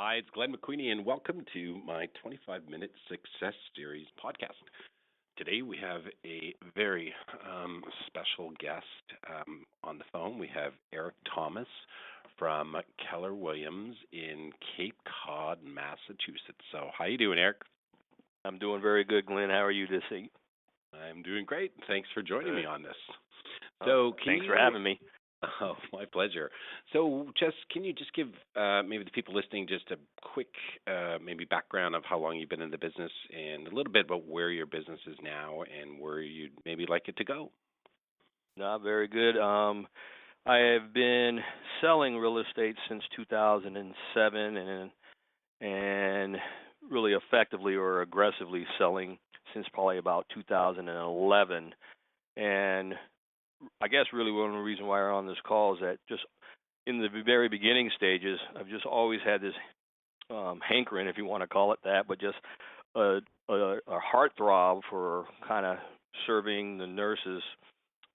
Hi, it's Glenn McQueenie, and welcome to my 25-minute Success Series podcast. Today we have a very special guest on the phone. We have Eric Thomas from Keller Williams in Cape Cod, Massachusetts. So, how you doing, Eric? I'm doing very good, Glenn. How are you this evening? I'm doing great. Thanks for joining me Good. on this. Oh, So, can thanks for you having me. Oh, my pleasure. So, can you just give maybe the people listening just a quick maybe background of how long you've been in the business and a little bit about where your business is now and where you'd maybe like it to go? No, very good. I have been selling real estate since 2007, and really effectively or aggressively selling since probably about 2011. And I guess really one of the reasons why we're on this call is that just in the very beginning stages, I've just always had this hankering, if you want to call it that, but just a, a heartthrob for kind of serving the nurses.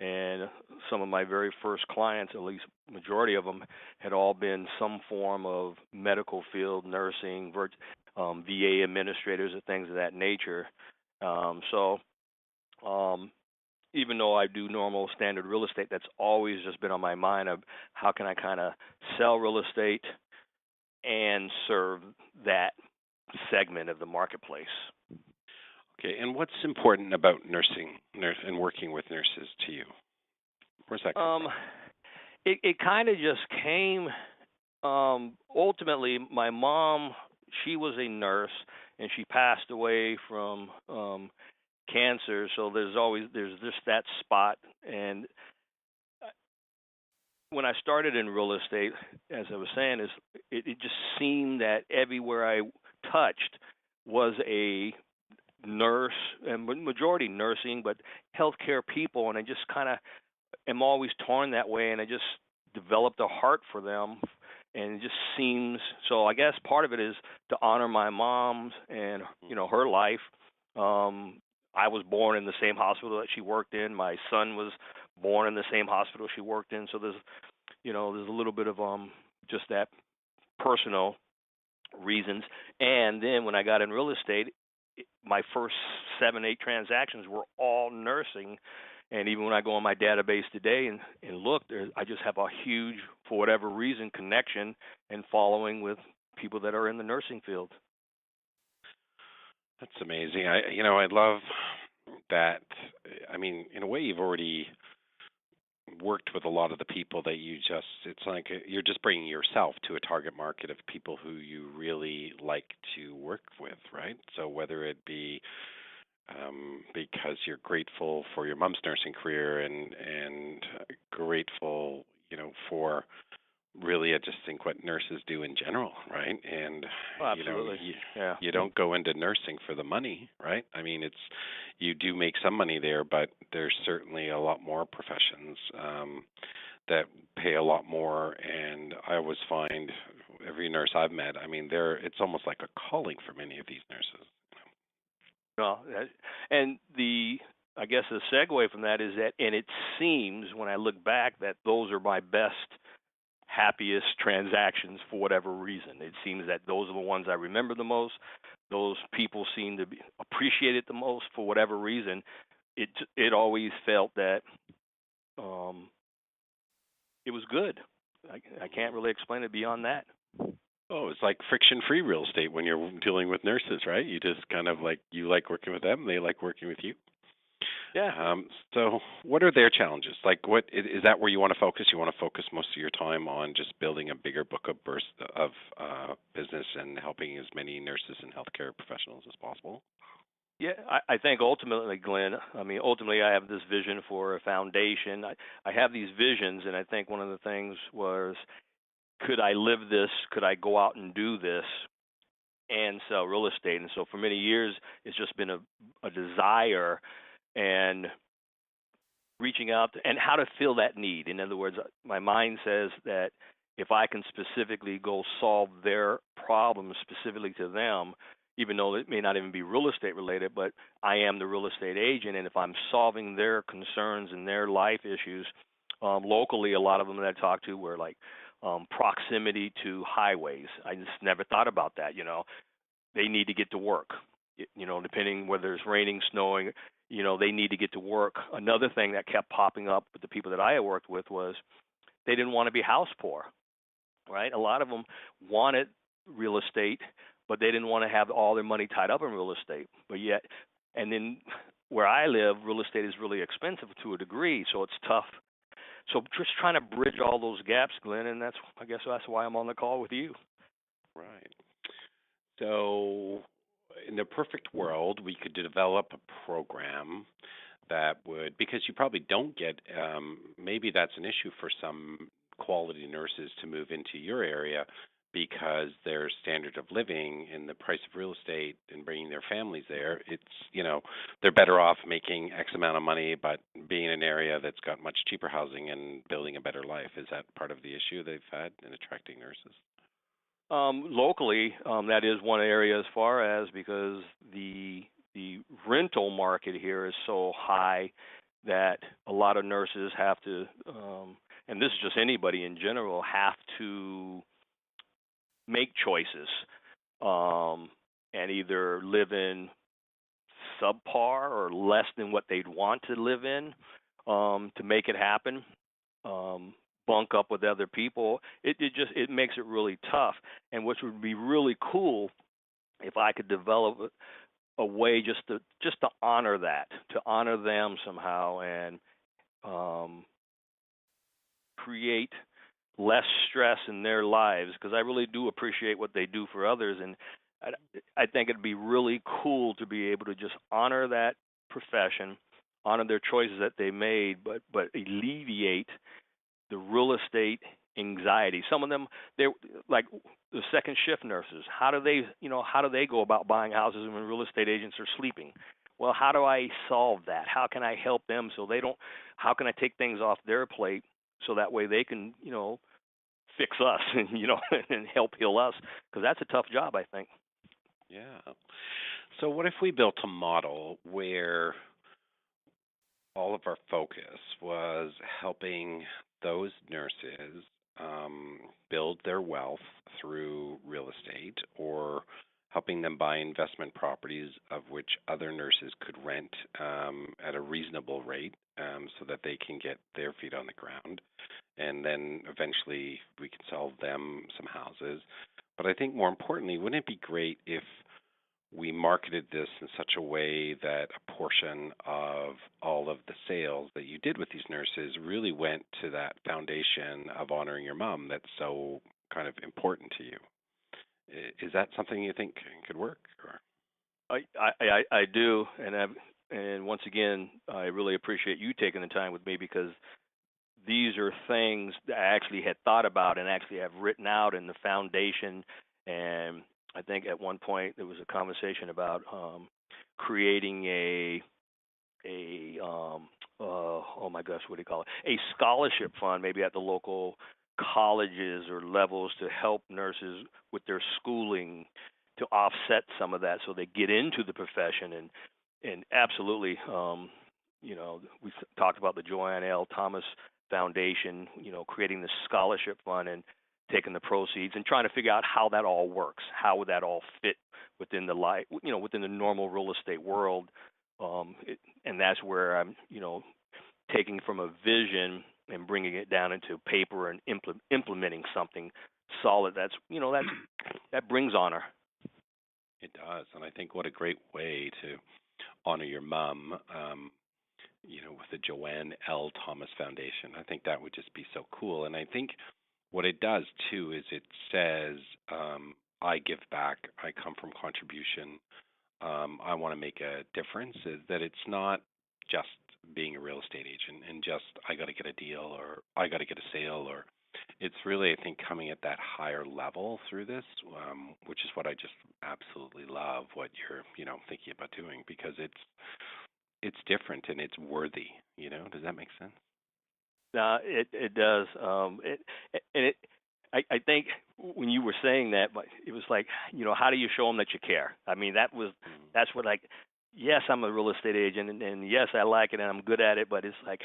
And some of my very first clients, at least majority of them, had all been some form of medical field, nursing, VA administrators, and things of that nature. So even though I do normal standard real estate, that's always just been on my mind of how can I kind of sell real estate and serve that segment of the marketplace. Okay, and what's important about and working with nurses to you? Where's that come from? It kind of just came. Ultimately, my mom, she was a nurse, and she passed away from cancer. So there's just that spot. And when I started in real estate, as I was saying, it just seemed that everywhere I touched was a nurse, and majority nursing, but healthcare people, and I just kind of am always torn that way, and I just developed a heart for them, and it just seems so. I guess part of it is to honor my mom's and her life. I was born in the same hospital that she worked in. My son was born in the same hospital she worked in. So there's a little bit of just that personal reasons. And then when I got in real estate, my first 7, 8 transactions were all nursing. And even when I go on my database today and look, I just have a huge, for whatever reason, connection and following with people that are in the nursing field. That's amazing. I love that. I mean, in a way, you've already worked with a lot of the people that it's like you're just bringing yourself to a target market of people who you really like to work with, right? So whether it be because you're grateful for your mom's nursing career and grateful, for really, I just think what nurses do in general, right? And Oh, absolutely. Yeah. you don't go into nursing for the money, right? I mean, you do make some money there, but there's certainly a lot more professions that pay a lot more. And I always find every nurse I've met, I mean, it's almost like a calling for many of these nurses. No, and I guess the segue from that is that, and it seems when I look back that those are my best, happiest transactions for whatever reason. It seems that those are the ones I remember the most. Those people seem to appreciate it the most for whatever reason. It always felt that it was good. I can't really explain it beyond that. Oh, it's like friction-free real estate when you're dealing with nurses, right? You just kind of you like working with them, they like working with you. Yeah. So what are their challenges? Like, what is that where you want to focus? You want to focus most of your time on just building a bigger book of business and helping as many nurses and healthcare professionals as possible? Yeah, I think ultimately, Glenn, ultimately I have this vision for a foundation. I have these visions, and I think one of the things was, could I live this? Could I go out and do this and sell real estate? And so for many years, it's just been a desire and reaching out and how to fill that need. In other words, my mind says that if I can specifically go solve their problems specifically to them, even though it may not even be real estate related, but I am the real estate agent, and if I'm solving their concerns and their life issues, locally, a lot of them that I talked to were like proximity to highways. I just never thought about that. They need to get to work. Depending whether it's raining, snowing, they need to get to work. Another thing that kept popping up with the people that I worked with was they didn't want to be house poor, right? A lot of them wanted real estate, but they didn't want to have all their money tied up in real estate. And then where I live, real estate is really expensive to a degree, so it's tough. So just trying to bridge all those gaps, Glenn, and I guess that's why I'm on the call with you. Right. So, in the perfect world, we could develop a program that would, because you probably don't get, maybe that's an issue for some quality nurses to move into your area because their standard of living and the price of real estate and bringing their families there, they're better off making X amount of money, but being in an area that's got much cheaper housing and building a better life. Is that part of the issue they've had in attracting nurses? Locally, that is one area as far as because the rental market here is so high that a lot of nurses have to, and this is just anybody in general, have to make choices and either live in subpar or less than what they'd want to live in to make it happen. Bunk up with other people. It makes it really tough. And which would be really cool if I could develop a way just to honor that, to honor them somehow, and create less stress in their lives, because I really do appreciate what they do for others, and I think it'd be really cool to be able to just honor that profession, honor their choices that they made, but alleviate the real estate anxiety. Some of them, they're like the second shift nurses. How do they go about buying houses when real estate agents are sleeping? Well, how do I solve that? How can I help them so they don't? How can I take things off their plate so that way they can, fix us and and help heal us? Because that's a tough job, I think. Yeah. So what if we built a model where all of our focus was helping those nurses build their wealth through real estate, or helping them buy investment properties of which other nurses could rent at a reasonable rate so that they can get their feet on the ground, and then eventually we can sell them some houses. But I think more importantly, wouldn't it be great if we marketed this in such a way that a portion of all of the sales that you did with these nurses really went to that foundation of honoring your mom that's so kind of important to you? Is that something you think could work? Or? I do, and once again, I really appreciate you taking the time with me, because these are things that I actually had thought about and actually have written out in the foundation. And I think at one point there was a conversation about creating oh my gosh, what do you call it? A scholarship fund, maybe at the local colleges or levels, to help nurses with their schooling, to offset some of that so they get into the profession. And absolutely, we talked about the Joanne L. Thomas Foundation, creating the scholarship fund and taking the proceeds and trying to figure out how that all works. How would that all fit within within the normal real estate world? And that's where I'm, taking from a vision and bringing it down into paper and implementing something solid. That brings honor. It does, and I think what a great way to honor your mom. With the Joanne L. Thomas Foundation. I think that would just be so cool. And I think what it does, too, is it says, I give back, I come from contribution, I want to make a difference, is that it's not just being a real estate agent and just I got to get a deal or I got to get a sale, or it's really, I think, coming at that higher level through this, which is what I just absolutely love what you're, thinking about doing, because it's different and it's worthy. Does that make sense? It does. I think when you were saying that, it was like, how do you show them that you care? I mean, that's what, like, yes, I'm a real estate agent, and yes, I like it and I'm good at it, but it's like,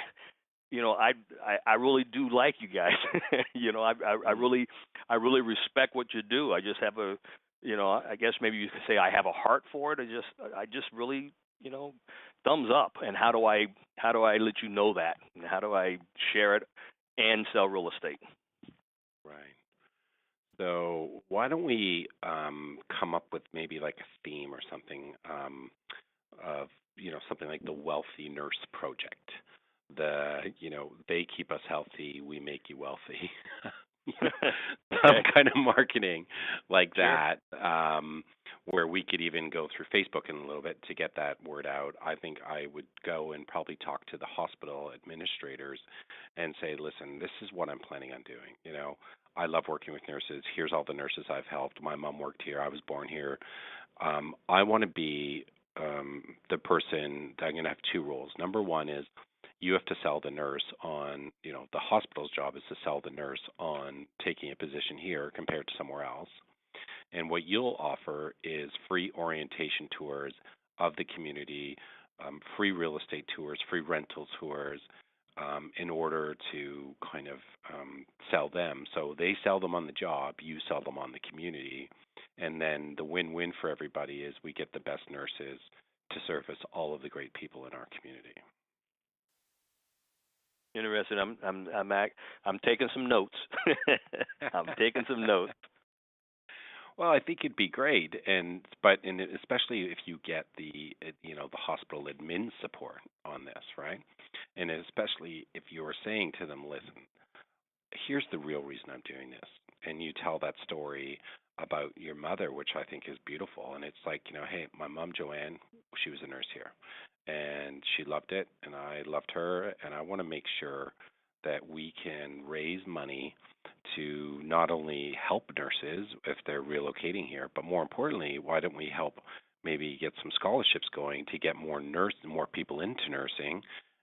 I really do like you guys. I really respect what you do. I just have I guess maybe you could say I have a heart for it. I just really, thumbs up. And how do I let you know that? And how do I share it and sell real estate? Right. So why don't we come up with maybe like a theme or something of something like the Wealthy Nurse Project. They keep us healthy, we make you wealthy. Some Okay. kind of marketing like Sure. that, where we could even go through Facebook in a little bit to get that word out. I think I would go and probably talk to the hospital administrators and say, listen, this is what I'm planning on doing. I love working with nurses. Here's all the nurses I've helped. My mom worked here. I was born here. I want to be the person that I'm going to have two roles. Number one is you have to sell the nurse on, the hospital's job is to sell the nurse on taking a position here compared to somewhere else. And what you'll offer is free orientation tours of the community, free real estate tours, free rental tours, in order to kind of sell them. So they sell them on the job, you sell them on the community, and then the win-win for everybody is we get the best nurses to service all of the great people in our community. Interested. I'm taking some notes. I'm taking some notes. Well, I think it'd be great, but especially if you get the hospital admin support on this, right? And especially if you're saying to them, listen, here's the real reason I'm doing this, and you tell that story about your mother, which I think is beautiful, and it's like, hey, my mom Joanne, she was a nurse here, and she loved it, and I loved her, and I want to make sure that we can raise money to not only help nurses if they're relocating here, but more importantly, why don't we help maybe get some scholarships going to get more people into nursing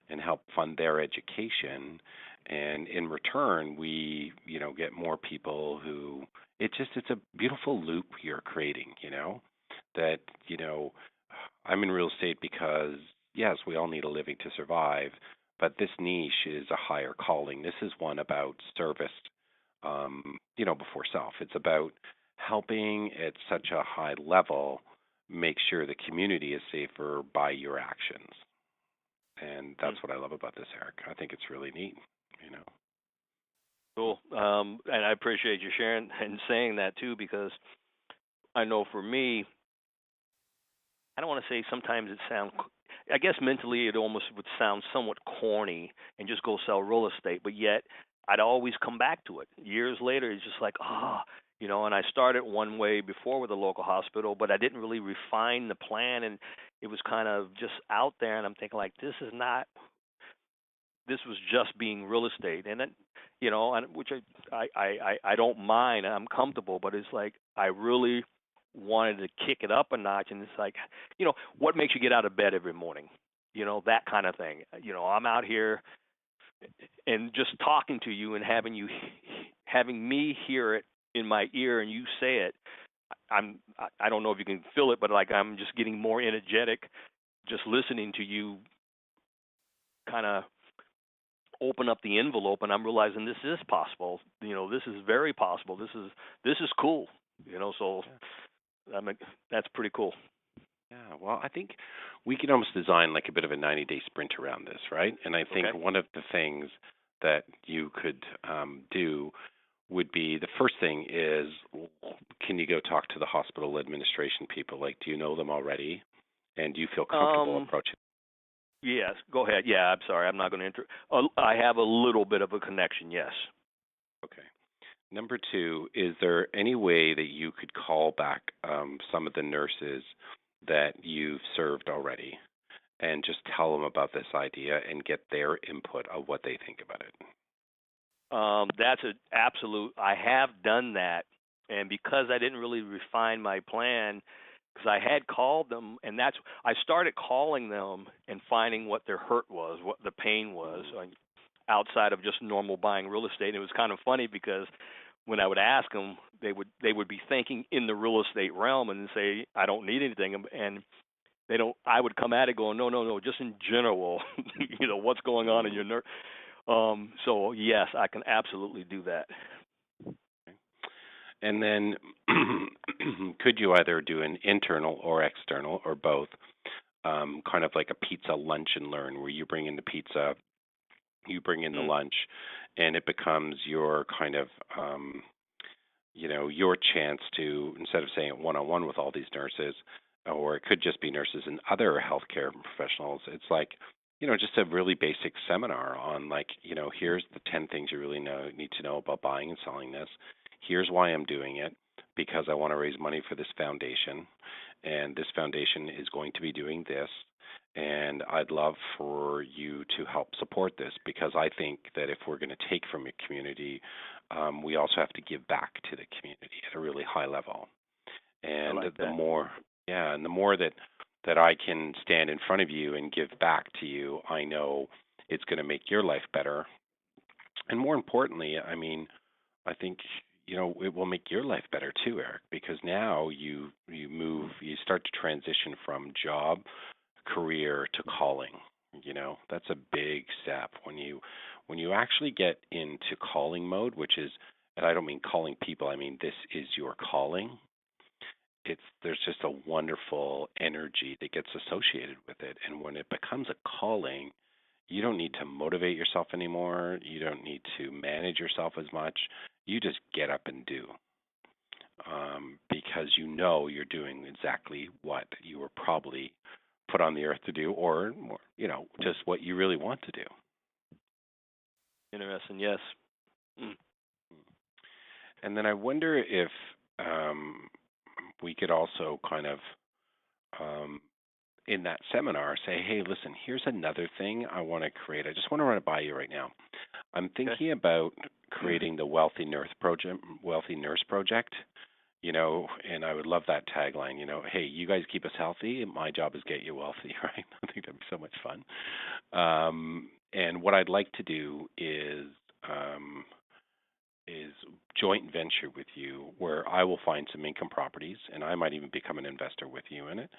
and help fund their education, and in return we get more people who it's a beautiful loop you're creating, that I'm in real estate because yes, we all need a living to survive, but this niche is a higher calling. This is one about service, before self. It's about helping at such a high level make sure the community is safer by your actions. And Hmm. that's what I love about this, Eric. I think it's really neat, you know. Cool. And I appreciate you sharing and saying that too, because I know for me, I don't want to say sometimes it sounds, I guess mentally it almost would sound somewhat corny and just go sell real estate, but yet I'd always come back to it. Years later, it's just like, and I started one way before with a local hospital, but I didn't really refine the plan, and it was kind of just out there, and I'm thinking like, this was just being real estate, and then, which I don't mind, I'm comfortable, but it's like I really wanted to kick it up a notch, and it's like, what makes you get out of bed every morning, that kind of thing. I'm out here and just talking to you and having me hear it in my ear and you say it. I don't know if you can feel it, but like I'm just getting more energetic just listening to you kind of open up the envelope, and I'm realizing this is possible. This is very possible. This is cool. So that's pretty cool. Yeah, well, I think we can almost design like a bit of a 90-day sprint around this, right? And I think Okay. one of the things that you could do would be the first thing is, can you go talk to the hospital administration people? Like, do you know them already? And do you feel comfortable Um. approaching? Yes. Go ahead. Yeah. I'm sorry. I'm not going to I have a little bit of a connection. Yes. Okay. Number two, is there any way that you could call back some of the nurses that you've served already and just tell them about this idea and get their input of what they think about it? That's an absolute. I have done that, and because I didn't really refine my plan, because I had called them, and I started calling them and finding what their hurt was, what the pain was, Mm, like, outside of just normal buying real estate. And it was kind of funny because when I would ask them, they would be thinking in the real estate realm and say, "I don't need anything," and they don't. I would come at it going, "No, no, no, just in general, what's going on in mm, your nerve." So yes, I can absolutely do that. And then could you either do an internal or external or both, kind of like a pizza lunch and learn, where you bring in the pizza, you bring in the Mm. lunch, and it becomes your kind of your chance to, instead of saying it one on one with all these nurses, or it could just be nurses and other healthcare professionals. It's like, just a really basic seminar on, like, here's the 10 things you really need to know about buying and selling this. Here's why I'm doing it, because I want to raise money for this foundation, and this foundation is going to be doing this. And I'd love for you to help support this, because I think that if we're going to take from your community, we also have to give back to the community at a really high level. I And like the that. more, yeah, and the more that I can stand in front of you and give back to you, I know it's going to make your life better. And more importantly, I mean, I think it will make your life better too, Eric, because now you start to transition from job, career to calling. That's a big step when you actually get into calling mode, which is, and I don't mean calling people, I mean this is your calling. There's just a wonderful energy that gets associated with it, and when it becomes a calling, you don't need to motivate yourself anymore. You don't need to manage yourself as much. You just get up and do, because you're doing exactly what you were probably put on the earth to do, or just what you really want to do. Interesting. Yes. Mm. And then I wonder if we could also kind of, um, in that seminar, say, hey, listen, here's another thing I want to create. I just want to run it by you right now. I'm Okay. thinking about creating the Wealthy Nurse Project. And I would love that tagline. Hey, you guys keep us healthy, and my job is get you wealthy, right? I think that'd be so much fun. And what I'd like to do um, is joint venture with you, where I will find some income properties, and I might even become an investor with you in it,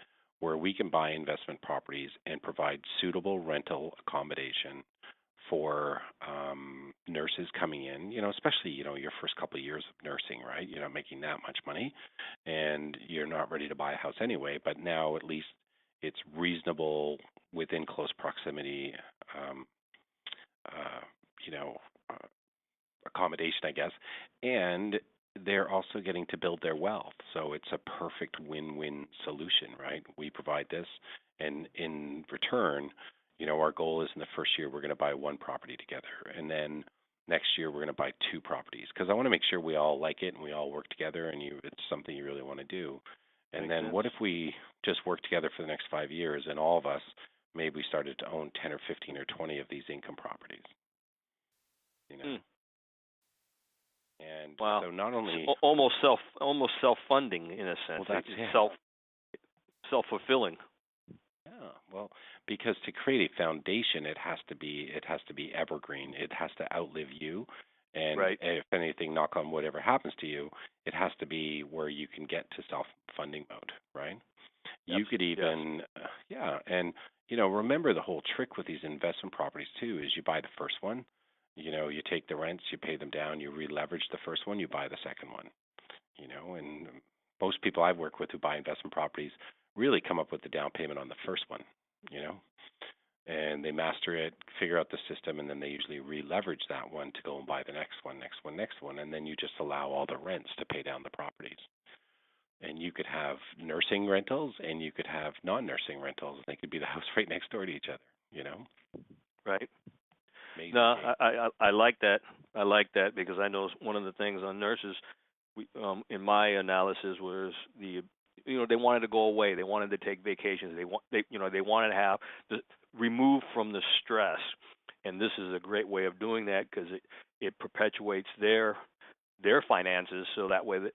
where we can buy investment properties and provide suitable rental accommodation for nurses coming in, especially, your first couple of years of nursing, right? You're not making that much money, and you're not ready to buy a house anyway, but now at least it's reasonable within close proximity, um, uh, you know, uh, accommodation, I guess, and they're also getting to build their wealth. So it's a perfect win-win solution, right? We provide this, and in return, our goal is in the first year we're going to buy one property together, and then next year we're going to buy two properties, because I want to make sure we all like it and we all work together, and it's something you really want to do. And Makes then sense. what if we just work together for the next 5 years, and all of us maybe we started to own 10 or 15 or 20 of these income properties, you know? Mm. And Wow. so not only, Almost self-funding in a sense. well, that's It's it. self-fulfilling. Yeah, well, because to create a foundation, it has to be evergreen. It has to outlive you, and Right. if anything, knock on wood, ever happens to you, it has to be where you can get to self-funding mode, right? Yes. You could Yes. even, yeah, and remember the whole trick with these investment properties too is you buy the first one, you take the rents, you pay them down, you re-leverage the first one, you buy the second one, and most people I've worked with who buy investment properties really come up with the down payment on the first one, you know, and they master it, figure out the system, and then they usually re-leverage that one to go and buy the next one, and then you just allow all the rents to pay down the properties. And you could have nursing rentals and you could have non-nursing rentals, and they could be the house right next door to each other, Right. No, Amazing game. I like that. I like that because I know one of the things on nurses, in my analysis was they wanted to go away. They wanted to take vacations. They wanted to have remove from the stress, and this is a great way of doing that because it perpetuates their finances, so that way that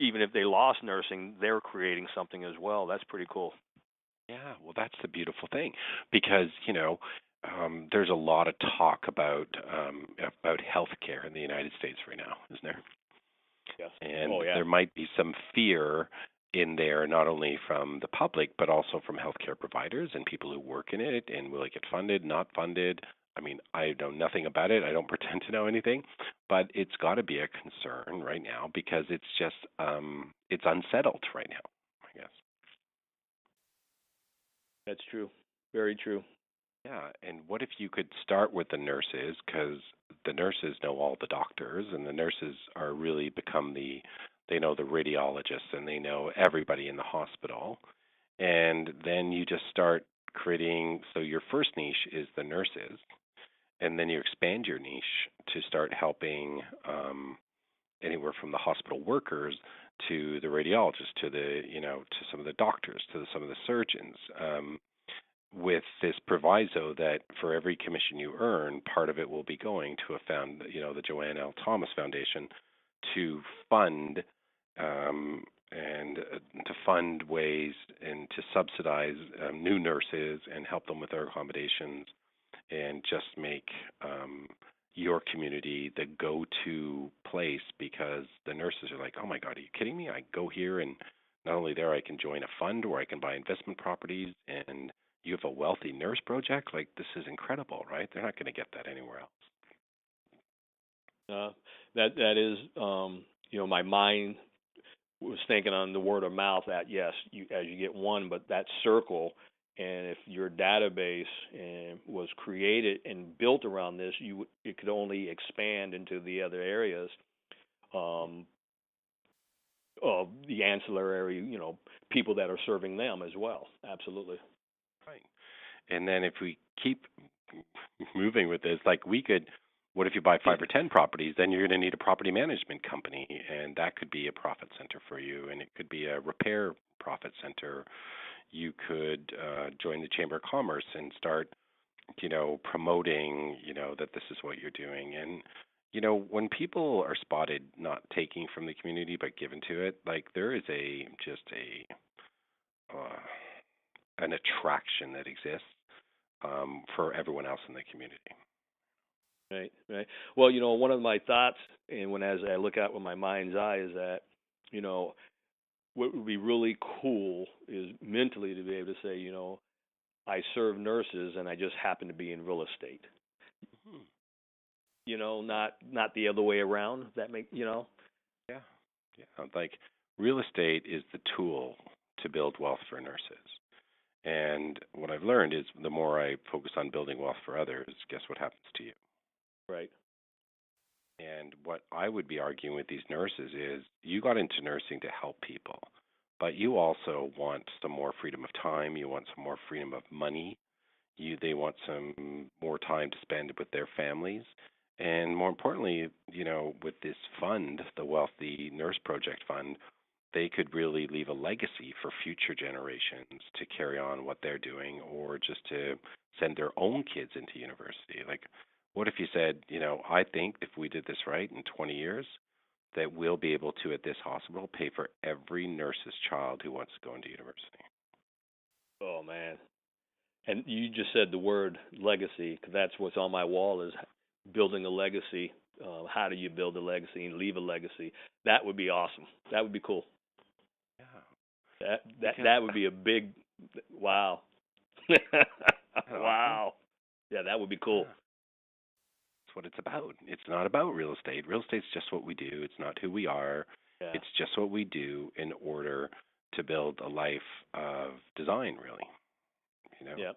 even if they lost nursing, they're creating something as well. That's pretty cool. Yeah, well, that's the beautiful thing, because there's a lot of talk about healthcare in the United States right now, isn't there? Yes. And Oh yeah. there might be some fear in there, not only from the public, but also from healthcare providers and people who work in it. And will it get funded, not funded? I mean, I know nothing about it. I don't pretend to know anything, but it's got to be a concern right now because it's just it's unsettled right now, I guess. That's true. Very true. Yeah, and what if you could start with the nurses because the nurses know all the doctors and the nurses are really become they know the radiologists and they know everybody in the hospital. And then you just start creating, so your first niche is the nurses, and then you expand your niche to start helping anywhere from the hospital workers to the radiologists to the to some of the doctors to some of the surgeons, with this proviso that for every commission you earn, part of it will be going to the Joanne L. Thomas Foundation to fund to fund ways and to subsidize new nurses and help them with their accommodations and just make your community the go-to place because the nurses are like, oh my God, are you kidding me? I go here and not only there, I can join a fund or I can buy investment properties and you have a wealthy nurse project. Like, this is incredible, right? They're not going to get that anywhere else. That is, my mind was thinking on the word of mouth that yes, as you get one, but that circle, and if your database was created and built around this, it could only expand into the other areas of the ancillary, people that are serving them as well. Absolutely. Right. And then if we keep moving with this, like what if you buy 5 or 10 properties? Then you're going to need a property management company, and that could be a profit center for you, and it could be a repair profit center. You could join the Chamber of Commerce and start, promoting, that this is what you're doing. And, when people are spotted not taking from the community but given to it, like there is an attraction that exists for everyone else in the community. Right, right. Well, one of my thoughts, and as I look out with my mind's eye, is that, what would be really cool is mentally to be able to say, I serve nurses and I just happen to be in real estate. Mm-hmm. Not the other way around. That Yeah, like real estate is the tool to build wealth for nurses. And what I've learned is the more I focus on building wealth for others, guess what happens to you? Right. And what I would be arguing with these nurses is you got into nursing to help people, but you also want some more freedom of time, you want some more freedom of money, they want some more time to spend with their families. And more importantly, with this fund, the Wealthy Nurse Project Fund, they could really leave a legacy for future generations to carry on what they're doing or just to send their own kids into university. Like, what if you said, I think if we did this right in 20 years, that we'll be able to, at this hospital, pay for every nurse's child who wants to go into university. Oh, man. And you just said the word legacy, because that's what's on my wall is building a legacy. How do you build a legacy and leave a legacy? That would be awesome. That would be cool. Yeah. That would be a big wow. Wow. Yeah, that would be cool. Yeah. That's what it's about. It's not about real estate. Real estate's just what we do. It's not who we are. Yeah. It's just what we do in order to build a life of design, really. Yeah.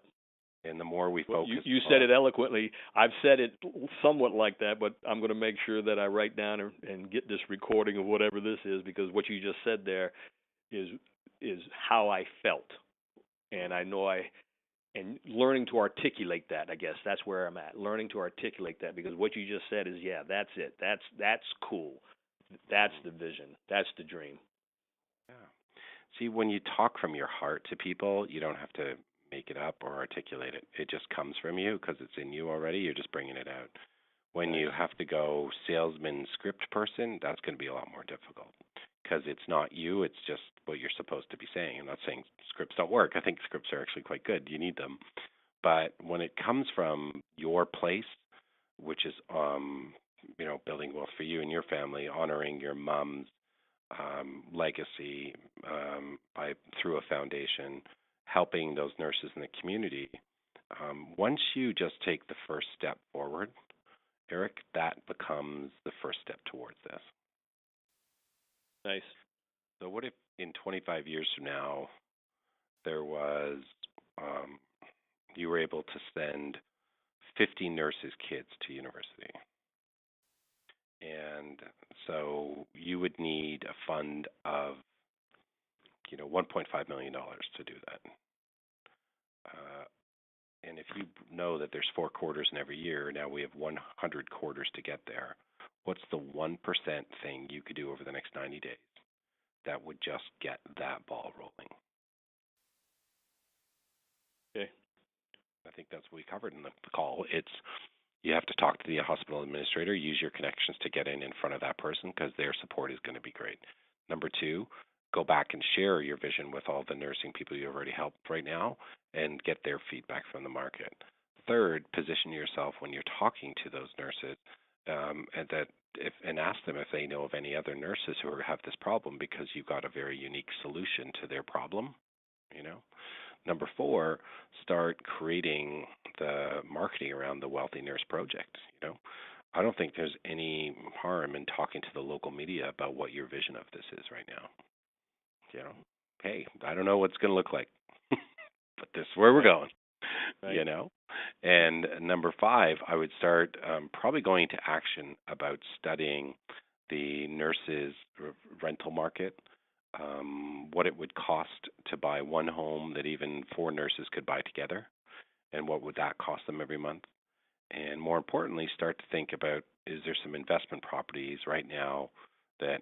And the more we focus, you said it eloquently. I've said it somewhat like that, but I'm going to make sure that I write down and get this recording of whatever this is, because what you just said there is how I felt, and I know and learning to articulate that. I guess that's where I'm at. Learning to articulate that, because what you just said is, yeah, that's it. That's cool. That's the vision. That's the dream. Yeah. See, when you talk from your heart to people, you don't have to make it up or articulate it. It just comes from you because it's in you already. You're just bringing it out. When you have to go salesman, script person, that's going to be a lot more difficult because it's not you. It's just what you're supposed to be saying. I'm not saying scripts don't work. I think scripts are actually quite good. You need them. But when it comes from your place, which is building wealth for you and your family, honoring your mom's legacy through a foundation, helping those nurses in the community, Once you just take the first step forward, Eric, that becomes the first step towards this. Nice. So what if in 25 years from now there was you were able to send 50 nurses' kids to university? And so you would need a fund of, $1.5 million to do that. And if you know that there's 4 quarters in every year, now we have 100 quarters to get there. What's the 1% thing you could do over the next 90 days that would just get that ball rolling? Okay. I think that's what we covered in the call. It's you have to talk to the hospital administrator, use your connections to get in front of that person because their support is going to be great. Number 2, go back and share your vision with all the nursing people you've already helped right now and get their feedback from the market. Third, position yourself when you're talking to those nurses and ask them if they know of any other nurses who have this problem because you've got a very unique solution to their problem. Number 4, start creating the marketing around the Wealthy Nurse Project. I don't think there's any harm in talking to the local media about what your vision of this is right now. Hey, I don't know what it's going to look like, but this is where we're going. Right. And number 5, I would start probably going to action about studying the nurses' rental market, what it would cost to buy one home that even 4 nurses could buy together, and what would that cost them every month. And more importantly, start to think about, is there some investment properties right now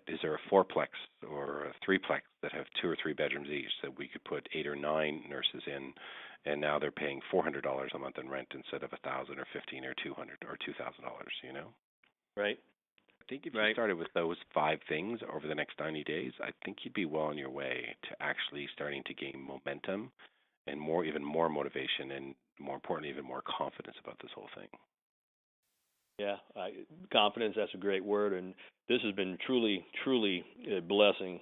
is there a 4-plex or a 3-plex that have 2 or 3 bedrooms each that we could put 8 or 9 nurses in, and now they're paying $400 a month in rent instead of $1,000 or $1,500 or $200 or $2,000, Right. I think if you started with those 5 things over the next 90 days, I think you'd be well on your way to actually starting to gain momentum and even more motivation and, more importantly, even more confidence about this whole thing. Yeah, confidence, that's a great word, and this has been truly, truly a blessing.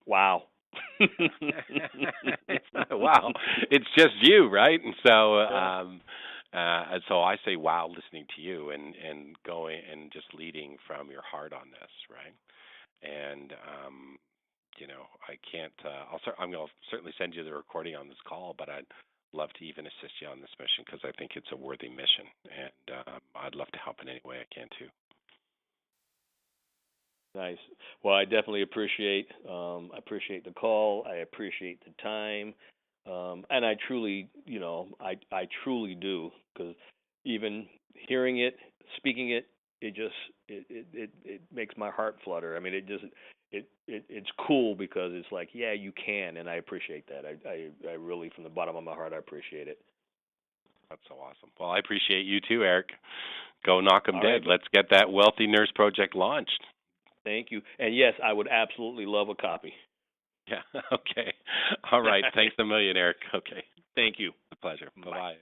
Wow. Wow. It's just you, right? And so so I say wow listening to you and going and just leading from your heart on this, right? And I can't I'm going to certainly send you the recording on this call, but I'd love to even assist you on this mission because I think it's a worthy mission, and I'd love to help in any way I can too. Nice. Well, I definitely appreciate the call. I appreciate the time, and I truly, I truly do, because even hearing it, speaking it, it makes my heart flutter. I mean, it's cool because it's like, yeah, you can, and I appreciate that. I really, from the bottom of my heart, I appreciate it. That's so awesome. Well, I appreciate you too, Eric. Go knock them dead. Right. Let's get that Wealthy Nurse Project launched. Thank you. And yes, I would absolutely love a copy. Yeah. Okay. All right. Thanks a million, Eric. Okay. Thank you. It's a pleasure. Bye-bye.